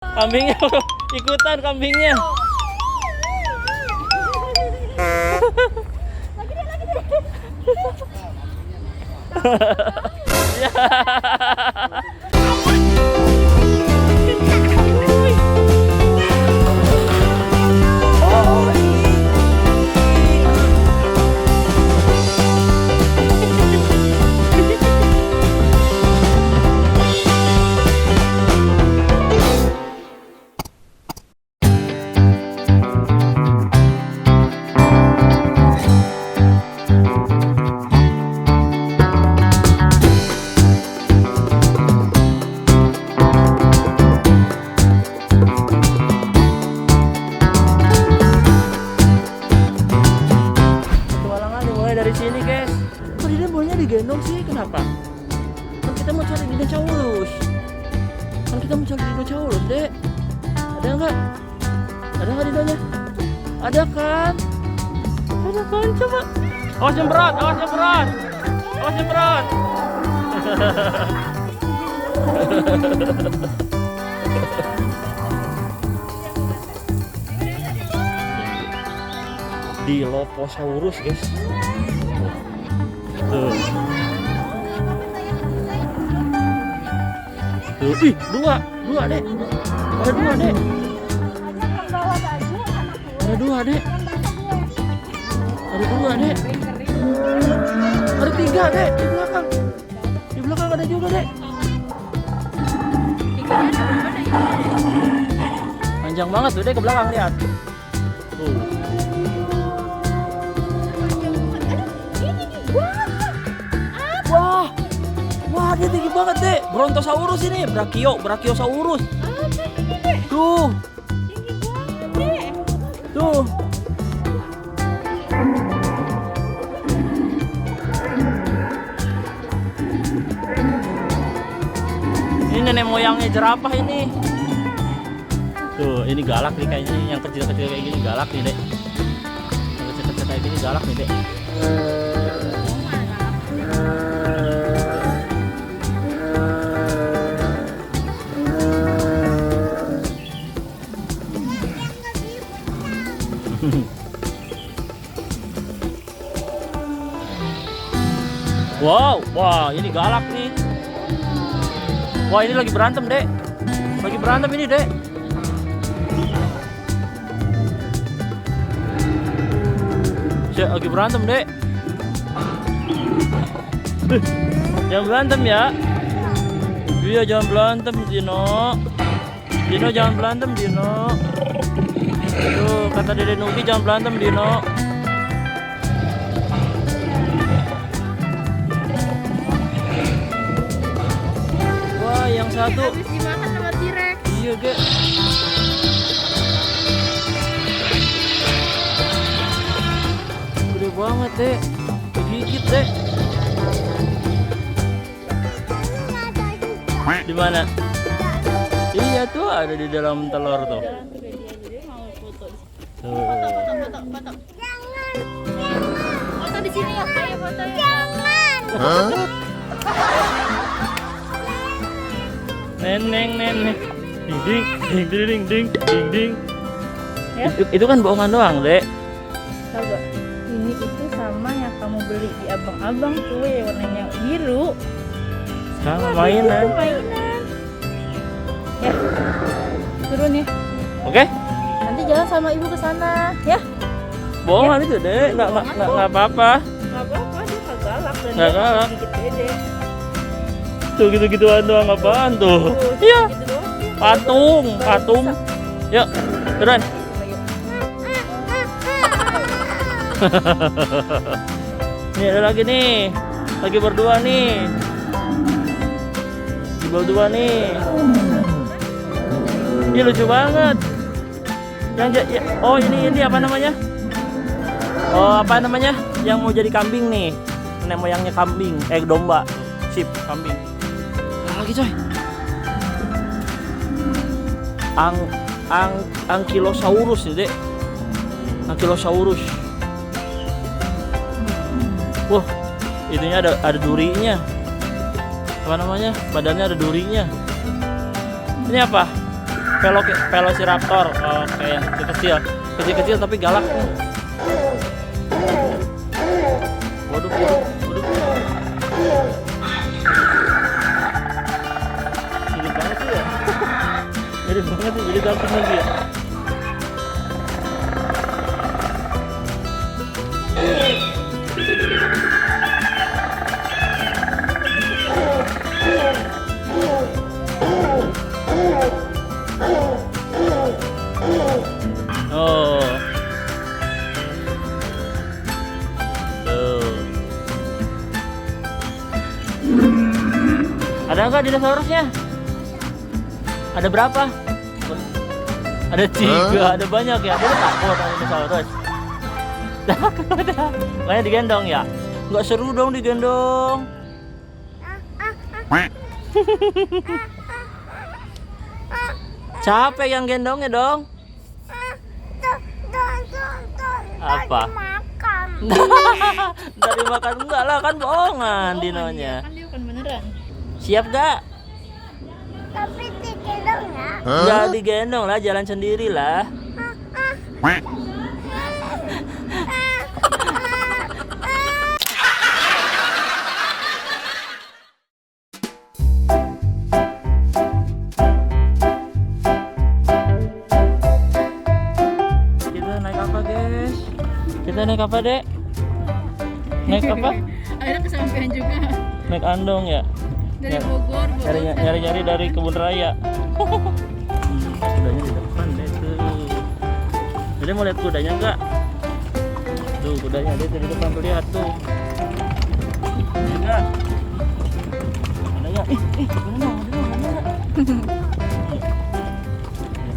Kambingnya ikutan kambingnya. Ya. Dari sini guys, kok dia bolanya digendong sih? Kenapa? Kan kita mau cari dinosaurus. Dek. Ada nggak? Ada nggak dinonya? Ada kan? Coba. Awas jembrot. Dilophosaurus guys. Tuh. Ih, dua dek. Ada dua dek. Ada dua dek. Ada tiga dek di belakang. Di belakang ada juga dek. Panjang banget tuh dek ke belakang lihat. Tuh. Wah, dia tinggi banget, Dek. Brontosaurus ini, Brachiosaurus. Tuh. Tuh. Ini nenek moyangnya jerapah ini. Tuh, ini galak nih kayaknya. Yang kecil-kecil kayak gini galak nih, Dek. Yang kecil-kecil kayak gini galak nih, Dek. Wow, wah ini galak nih. Wah ini lagi berantem dek. Ini dek. Lagi berantem dek. Jangan berantem ya. Iya jangan berantem Dino. Jangan berantem Dino. Tuh kata Dede Nugi jangan berantem Dino. Wah yang satu habis dimakan sama T-Rex. Iya Ge. Gede banget deh. Gigit deh. Di mana? Iya tuh ada di dalam telur tuh. Foto. Foto di sini ya, ayo foto ya. Jangan. Neneng. Ding. Ya? Itu kan bohongan doang, Dek. Coba. Ini itu sama yang kamu beli di abang-abang tuh yang warnanya biru. Sama mainan. Ya. Turun ya. Oke? Nanti jalan sama ibu ke sana, ya. Bohongan itu, Dek. Enggak apa-apa. Enggak apa-apa, dia enggak galak dan Nggak galak. gigit Dede. Tuh gitu-gituan doang apaan tuh? Iya. Gitu doang. Patung. Yuk, turun. Nih ada lagi nih. Lagi berdua nih. Ini lucu banget. Ini apa namanya? Yang mau jadi kambing nih. Nenek moyangnya kambing, domba, sheep, kambing. Lagi coy. Ankylosaurus ya, Dek. Ankylosaurus. Wah, itunya ada durinya. Apa namanya? Badannya ada durinya. Ini apa? Velociraptor. Oke, yang kecil-kecil. Kecil-kecil tapi galak. Waduh. Mirip banget sih ya. Mirip banget sih, jadi ganteng lagi ya. Oh. Tuh. Ada nggak dinosaurusnya? Ada berapa? Ada 3, ada banyak ya. Dia takut sama dinosaurus. Takut. Makanya digendong ya? Nggak seru dong digendong. Capek yang gendongnya dong. Apa? Dari makan enggak lah, kan bohongan dinonya. Kan dia bukan beneran. Siap gak? Tapi digendong ya. Enggak digendong lah, jalan sendiri lah. Kita naik apa, Dek? Naik apa? Akhirnya kesampaian juga. Naik andong ya? Dari Bogor. Nyari-nyari dari kebun raya. Kudanya di depan deh tuh. Jadi mau lihat kudanya enggak? Tuh kudanya dia di depan tuh, lihat tuh. Enggak. Kudanya, mana?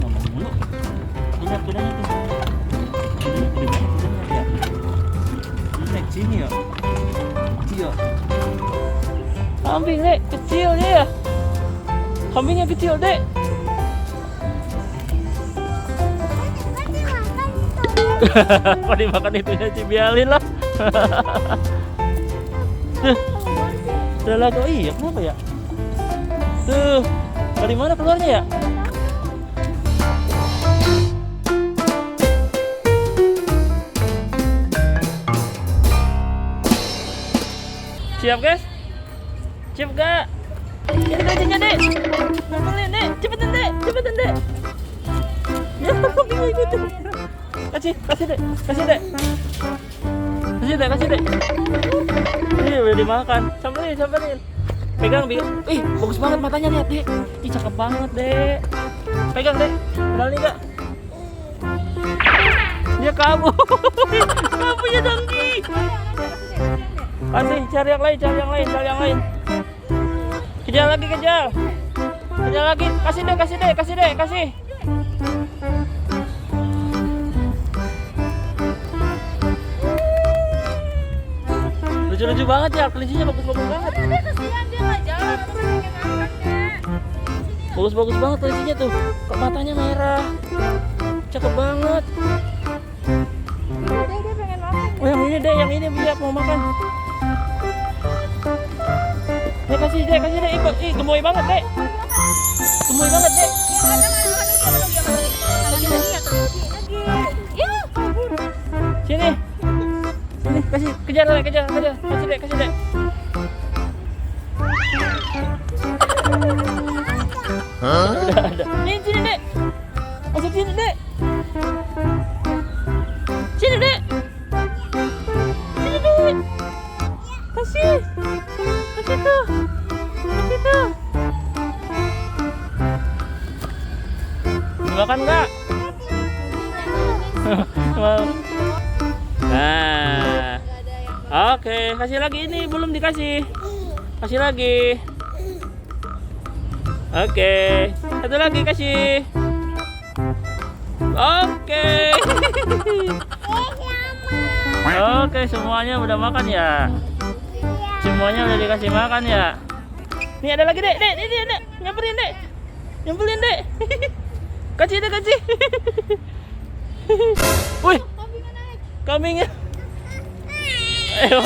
Ngomong dulu. Lihat kudanya tuh. Naik sini ya. Kecil. Kambing, Dek, kecil dia. Kambingnya kecil, Dek. Kok dimakan itunya Cibialin lah. Tuh. Udah lah, kok iya, kenapa ya? Tuh. Dari mana keluarnya ya? Siap, guys? Siap gak? Ini gajinya, Dek. Ngambilin, Dek. Cepetan, Dek. Ya, bingung ikutin. Kasih, Dek. Kasih, Dek. Ini udah dimakan. Samperin. Pegang. Ih, bagus banget matanya, lihat, Dek. Ih, cakep banget, Dek. Pegang, Dek. Kenalin gak? Dia kabur. Kaburnya dongki. Kasih, cari yang lain. Kejar lagi. Kasih deh. Lucu-lucu banget ya, kelincinya bagus-bagus banget. Bagus-bagus banget kelincinya tuh. Kok matanya merah. Cakep banget. Dia pengen makan. Oh, yang ini, Dek, dia mau makan. Kasih deh, ih gemoy banget, Dek. Sini, kasih, kejar, kasih deh. Udah ada. Nih, sini, Dek. Masuk sini, Dek. Sini, Dek. Kasih tuh. Dimakan nggak? Mau. Nah, oke, kasih lagi, ini belum dikasih. Kasih lagi. Oke, satu lagi kasih. Oke. Oke, semuanya udah makan ya. Semuanya udah dikasih makan ya. Nih ada lagi, Dek. Ini ada. Nyamperin, Dek. Kasih. Wih. Kambingnya naik. Kambingnya. Ayo.